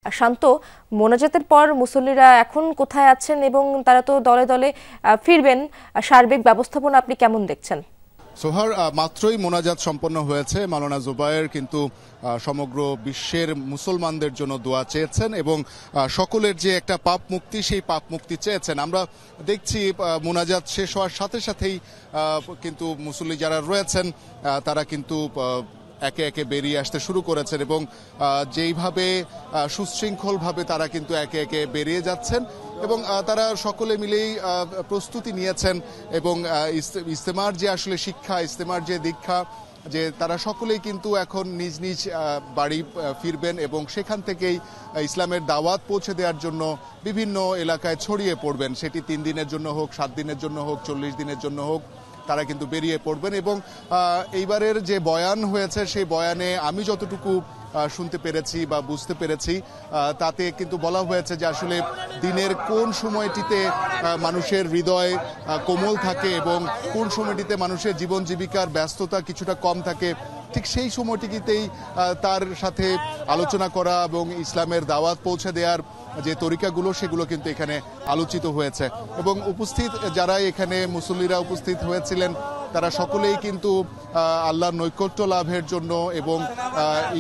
শান্ত, মোনাজাতের পর মুসল্লিরা এখন কোথায় আছেন এবং তারা তো দলে দলে ফিরবেন, সার্বিক ব্যবস্থাপনা আপনি কেমন দেখছেন? সোহার, মাত্রই মোনাজাত সম্পন্ন হয়েছে। মাওলানা জুবায়ের কিন্তু সমগ্র বিশ্বের মুসলমানদের জন্য দোয়া চেয়েছেন এবং সকলের যে একটা পাপ মুক্তি, সেই পাপ মুক্তি চেয়েছেন। আমরা দেখছি মোনাজাত শেষ হওয়ার সাথে সাথেই কিন্তু মুসল্লি যারা রয়েছেন তারা কিন্তু একে একে বেরিয়ে আসতে শুরু করেছেন এবং যেইভাবে সুশৃঙ্খলভাবে তারা কিন্তু একে একে বেরিয়ে যাচ্ছেন এবং তারা সকলে মিলেই প্রস্তুতি নিয়েছেন এবং ইজতেমার যে আসলে শিক্ষা, ইজতেমার যে দীক্ষা, যে তারা সকলেই কিন্তু এখন নিজ নিজ বাড়ি ফিরবেন এবং সেখান থেকেই ইসলামের দাওয়াত পৌঁছে দেওয়ার জন্য বিভিন্ন এলাকায় ছড়িয়ে পড়বেন। সেটি 3 দিনের জন্য হোক, 7 দিনের জন্য হোক, 40 দিনের জন্য হোক, তারা কিন্তু বেরিয়ে পড়বেন। এবং এইবারের যে বয়ান হয়েছে সেই বয়ানে আমি যতটুকু শুনতে পেরেছি বা বুঝতে পেরেছি তাতে কিন্তু বলা হয়েছে যে আসলে দিনের কোন সময়টিতে মানুষের হৃদয় কোমল থাকে এবং কোন সময়টিতে মানুষের জীবন জীবিকার ব্যস্ততা কিছুটা কম থাকে, ঠিক সেই সময়টিতেই তার সাথে আলোচনা করা এবং ইসলামের দাওয়াত পৌঁছে দেওয়ার যে তরিকাগুলো সেগুলো কিন্তু এখানে আলোচিত হয়েছে। এবং উপস্থিত যারা এখানে মুসল্লিরা উপস্থিত হয়েছিলেন তারা সকলেই কিন্তু আল্লাহর নৈকট্য লাভের জন্য এবং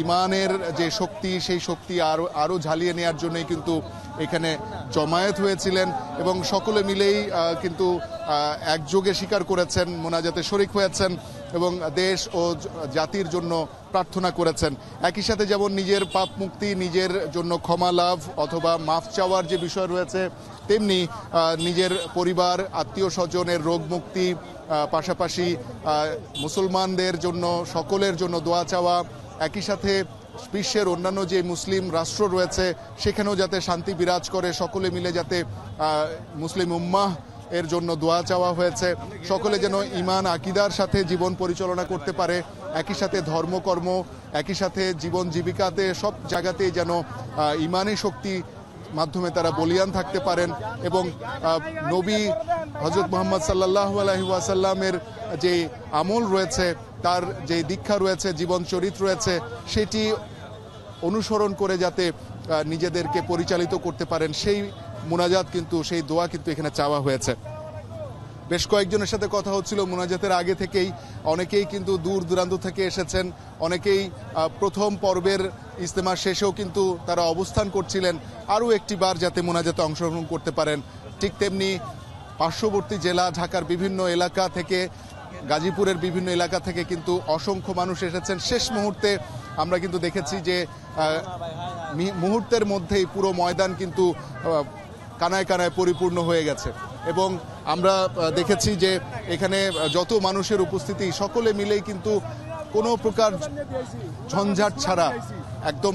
ইমানের যে শক্তি, সেই শক্তি আরও ঝালিয়ে নেওয়ার জন্যই কিন্তু এখানে জমায়েত হয়েছিলেন এবং সকলে মিলেই কিন্তু একযোগে স্বীকার করেছেন, মোনাজাতে শরিক হয়েছেন এবং দেশ ও জাতির জন্য প্রার্থনা করেছেন। একই সাথে যেমন নিজের পাপ মুক্তি, নিজের জন্য ক্ষমা লাভ অথবা মাফ চাওয়ার যে বিষয় রয়েছে, তেমনি নিজের পরিবার, আত্মীয় স্বজনের রোগ মুক্তি, পাশাপাশি মুসলমানদের জন্য, সকলের জন্য দোয়া চাওয়া, একই সাথে বিশ্বের অন্যান্য যে মুসলিম রাষ্ট্র রয়েছে সেখানেও যাতে শান্তি বিরাজ করে, সকলে মিলে যাতে মুসলিম উম্মাহ এর জন্য দোয়া চাওয়া হয়েছে। সকলে যেন ইমান আকিদার সাথে জীবন পরিচালনা করতে পারে, একই সাথে ধর্মকর্ম, একই সাথে জীবন জীবিকাতে সব জায়গাতেই যেন ইমানি শক্তি মাধ্যমে তারা বলিয়ান থাকতে পারেন এবং নবী হযরত মুহাম্মদ সাল্লাল্লাহু আলাইহি ওয়াসাল্লামের যে আমল রয়েছে, তার যে দীক্ষা রয়েছে, জীবন চরিত্র রয়েছে, সেটি অনুসরণ করে যাতে নিজেদেরকে পরিচালিত করতে পারেন, সেই মোনাজাত কিন্তু, সেই দোয়া কিন্তু এখানে চাওয়া হয়েছে। বেশ কয়েকজনের সাথে কথা হচ্ছিল মোনাজাতের আগে থেকেই, অনেকেই কিন্তু দূর দূরান্ত থেকে এসেছেন, অনেকেই প্রথম পর্বের ইজতেমা শেষেও কিন্তু তারা অবস্থান করছিলেন আরও একটি বার যাতে মোনাজাতে অংশগ্রহণ করতে পারেন। ঠিক তেমনি পার্শ্ববর্তী জেলা ঢাকার বিভিন্ন এলাকা থেকে, গাজীপুরের বিভিন্ন এলাকা থেকে কিন্তু অসংখ্য মানুষ এসেছেন। শেষ মুহূর্তে আমরা কিন্তু দেখেছি যে মুহূর্তের মধ্যেই পুরো ময়দান কিন্তু কানায় কানায় পরিপূর্ণ হয়ে গেছে এবং আমরা দেখেছি যে এখানে যত মানুষের উপস্থিতি, সকলে মিলেই কিন্তু কোনো প্রকার ঝঞ্ঝাট ছাড়া একদম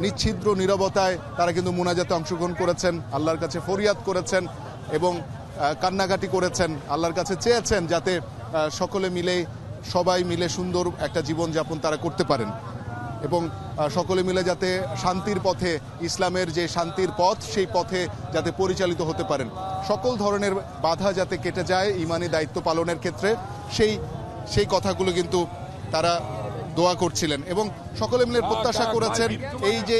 নিচ্ছিদ্র নীরবতায় তারা কিন্তু মোনাজাতে অংশগ্রহণ করেছেন, আল্লাহর কাছে ফরিয়াদ করেছেন এবং কান্নাকাটি করেছেন, আল্লাহর কাছে চেয়েছেন যাতে সকলে মিলে, সবাই মিলে সুন্দর একটা জীবনযাপন তারা করতে পারেন এবং সকলে মিলে যাতে শান্তির পথে, ইসলামের যে শান্তির পথ, সেই পথে যাতে পরিচালিত হতে পারেন, সকল ধরনের বাধা যাতে কেটে যায় ইমানি দায়িত্ব পালনের ক্ষেত্রে, সেই কথাগুলো কিন্তু তারা দোয়া করছিলেন এবং সকলে মিলে প্রত্যাশা করেছেন এই যে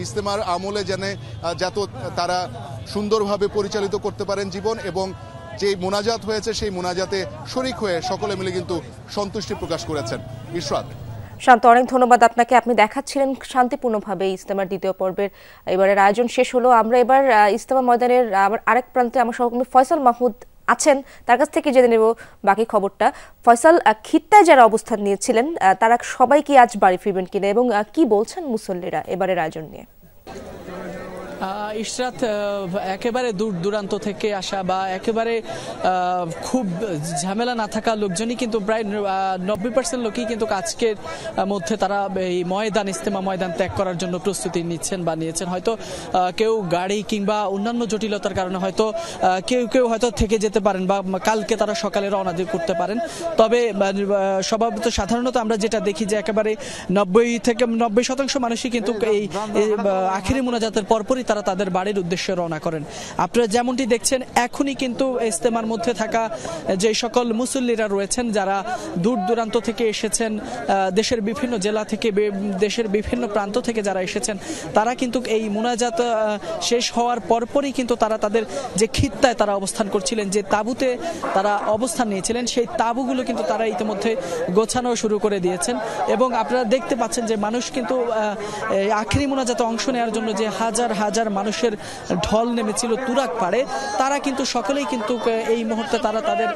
ইজতেমার আমলে যেন যাতে তারা সুন্দরভাবে পরিচালিত করতে পারেন জীবন এবং যে মোনাজাত হয়েছে সেই মোনাজাতে শরিক হয়ে সকলে মিলে কিন্তু সন্তুষ্টি প্রকাশ করেছেন। ইশরাত, শান্ত, অনেক ধন্যবাদ আপনাকে। আপনি দেখাচ্ছিলেন শান্তিপূর্ণভাবে ইজতেমার দ্বিতীয় পর্বের এবারের আয়োজন শেষ হলো। আমরা এবার ইজতেমা ময়দানের আবার আরেক প্রান্তে আমার সহকর্মী ফয়সাল মাহমুদ আছেন, তার কাছ থেকে জেনে নেব বাকি খবরটা। ফয়সাল, খিত্তায় যারা অবস্থান নিয়েছিলেন তারা সবাই কি আজ বাড়ি ফিরবেন কিনা এবং কি বলছেন মুসল্লিরা এবারের আয়োজন নিয়ে? ইশরাত, একেবারে দূর দূরান্ত থেকে আসা বা একেবারে খুব ঝামেলা না থাকা লোকজনই কিন্তু প্রায় 90% লোকই কিন্তু আজকের মধ্যে তারা এই ইজতেমা ময়দান ত্যাগ করার জন্য প্রস্তুতি নিচ্ছেন বা নিয়েছেন। হয়তো কেউ গাড়ি কিংবা অন্যান্য জটিলতার কারণে হয়তো কেউ হয়তো থেকে যেতে পারেন বা কালকে তারা সকালে রওনা করতে পারেন। তবে স্বভাবত সাধারণত আমরা যেটা দেখি যে একেবারে 90% মানুষই কিন্তু এই আখিরি মোনাজাতের পরপরই তারা তাদের বাড়ির উদ্দেশ্যে রওনা করেন। আপনারা যেমনটি দেখছেন এখনই কিন্তু ইজতেমার মধ্যে থাকা যে সকল মুসল্লিরা রয়েছেন, যারা দূর দূরান্ত থেকে এসেছেন, দেশের বিভিন্ন জেলা থেকে, দেশের বিভিন্ন প্রান্ত থেকে যারা এসেছেন, তারা কিন্তু এই মুনাজাত শেষ হওয়ার পরপরই কিন্তু তারা তাদের যে খিত্তায় তারা অবস্থান করছিলেন, যে তাঁবুতে তারা অবস্থান নিয়েছিলেন, সেই তাঁবুগুলো কিন্তু তারা ইতিমধ্যে গোছানো শুরু করে দিয়েছেন। এবং আপনারা দেখতে পাচ্ছেন যে মানুষ কিন্তু আখেরি মুনাজাতে অংশ নেওয়ার জন্য যে হাজার হাজার মানুষের ঢল নেমেছিল তুরাগ পাড়ে, তারা কিন্তু সকলেই কিন্তু এই মুহূর্তে তারা তাদের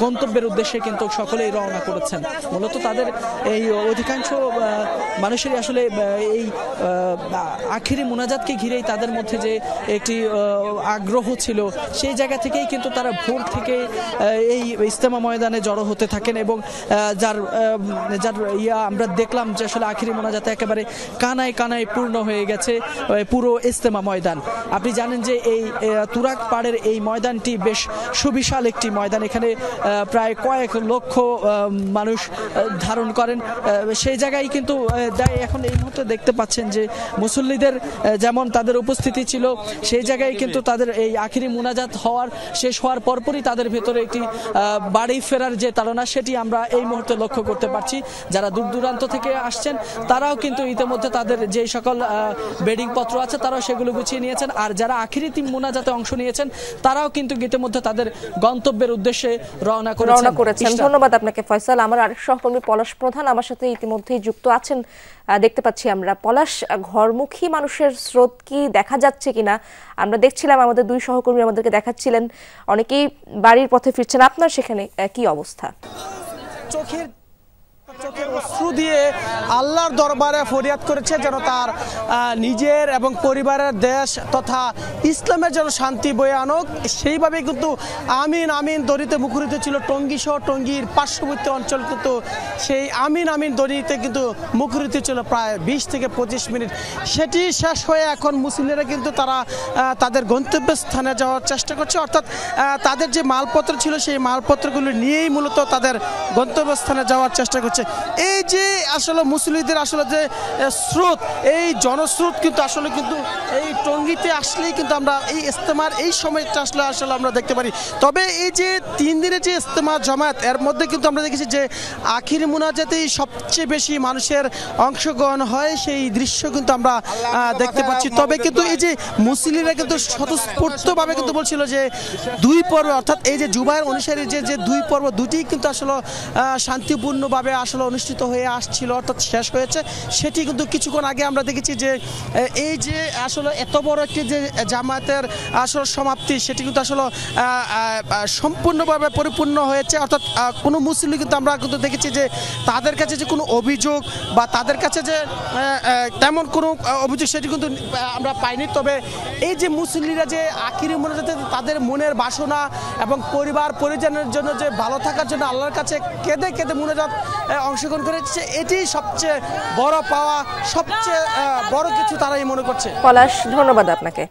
গন্তব্যের উদ্দেশ্যে কিন্তু সকলেই রওনা করেছেন। মূলত তাদের এই অধিকাংশ মানুষেরই আসলে এই আখেরি মুনাজাতকে ঘিরেই তাদের মধ্যে যে একটি আগ্রহ ছিল, সেই জায়গা থেকেই কিন্তু তারা ভোর থেকে এই ইজতেমা ময়দানে জড়ো হতে থাকেন। এবং যার আমরা দেখলাম যে আসলে আখেরি মুনাজাতে একেবারে কানায় কানায় পূর্ণ হয়ে গেছে পুরো ইজতেমা ময়দান। আপনি জানেন যে এই তুরাগ পাড়ের এই ময়দানটি বেশ সুবিশাল একটি ময়দান, এখানে প্রায় কয়েক লক্ষ মানুষ ধারণ করেন। সেই জায়গায় কিন্তু এখন এই মুহূর্তে দেখতে পাচ্ছেন যে মুসল্লিদের যেমন তাদের উপস্থিতি ছিল, সেই জায়গায় কিন্তু তাদের এই আখেরি মুনাজাত শেষ হওয়ার পরপরই তাদের ভেতরে একটি বাড়ি ফেরার যে তাড়না, সেটি আমরা এই মুহূর্তে লক্ষ্য করতে পারছি। যারা দূর দূরান্ত থেকে আসছেন তারাও কিন্তু ইতিমধ্যে তাদের যে সকল বেডিং পত্র আছে তারাও সেগুলো গুছিয়ে নিয়েছেন। আর যারা আখেরি মুনাজাতে অংশ নিয়েছেন তারাও কিন্তু ইতিমধ্যে তাদের গন্তব্যের উদ্দেশ্যে রওনা করেছেন। ধন্যবাদ আপনাকে ফয়সাল। আমার আরেক সহকর্মী পলাশ প্রধান আমার সাথে ইতিমধ্যেই যুক্ত আছেন, দেখতে পাচ্ছি আমরা। পলাশ, ঘরমুখী মানুষের স্রোত কি দেখা যাচ্ছে কিনা? আমরা দেখছিলাম, আমাদের দুই সহকর্মী আমাদেরকে দেখাচ্ছিলেন অনেকেই বাড়ির পথে ফিরছেন। আপনার সেখানে কি অবস্থা? চোখের অশ্রু দিয়ে আল্লাহর দরবারে ফরিয়াদ করেছে যেন তার নিজের এবং পরিবারের দেশ তথা ইসলামের যেন শান্তি বয়ে আনুক। সেইভাবে কিন্তু আমিন আমিন দড়িতে মুখরিত ছিল টঙ্গী সহ টঙ্গীর পার্শ্ববর্তী অঞ্চল, কিন্তু সেই আমিন আমিন দড়িতে কিন্তু মুখরিত ছিল প্রায় 20 থেকে 25 মিনিট। সেটি শেষ হয়ে এখন মুসলিমরা কিন্তু তারা তাদের গন্তব্যস্থানে যাওয়ার চেষ্টা করছে, অর্থাৎ তাদের যে মালপত্র ছিল সেই মালপত্রগুলো নিয়েই মূলত তাদের গন্তব্যস্থানে যাওয়ার চেষ্টা করছে। এই যে আসলে মুসলিমদের আসলে যে স্রোত, এই জনস্রোত কিন্তু আসলে কিন্তু এই টঙ্গীতে আসলেই কিন্তু আমরা এই ইজতেমার এই সময়টা আসলে আমরা দেখতে পারি। তবে এই যে 3 দিনের যে ইজতেমা জামায়াত, এর মধ্যে কিন্তু আমরা দেখেছি যে আখির মুনাজাতেই সবচেয়ে বেশি মানুষের অংশগ্রহণ হয়, সেই দৃশ্য কিন্তু আমরা দেখতে পাচ্ছি। তবে কিন্তু এই যে মুসলিমরা কিন্তু স্বতঃস্ফূর্তভাবে কিন্তু বলছিল যে 2 পর্ব, অর্থাৎ এই যে জুবায়ের অনুসারী যে 2 পর্ব দুটি কিন্তু আসলে শান্তিপূর্ণভাবে আসলে অনুষ্ঠিত হয়ে আসছিল, অর্থাৎ শেষ হয়েছে। সেটি কিন্তু কিছুক্ষণ আগে আমরা দেখেছি যে এই যে আসলে এত বড় একটি যে জামায়াতের আসলে সমাপ্তি, সেটি কিন্তু আসলে সম্পূর্ণভাবে পরিপূর্ণ হয়েছে। অর্থাৎ কোনো মুসলিম কিন্তু আমরা কিন্তু দেখেছি যে তাদের কাছে যে কোনো অভিযোগ বা তাদের কাছে যে তেমন কোনো অভিযোগ সেটি কিন্তু আমরা পাইনি। তবে এই যে মুসলিমরা যে আখিরি মুনাজাতে তাদের মনের বাসনা এবং পরিবার পরিজনের জন্য যে ভালো থাকার জন্য আল্লাহর কাছে কেঁদে কেঁদে মুনাজাত অংশগ্রহণ করেছে, এটি সবচেয়ে বড় পাওয়া, সবচেয়ে বড় কিছু তারাই মনে করছে। পলাশ, ধন্যবাদ আপনাকে।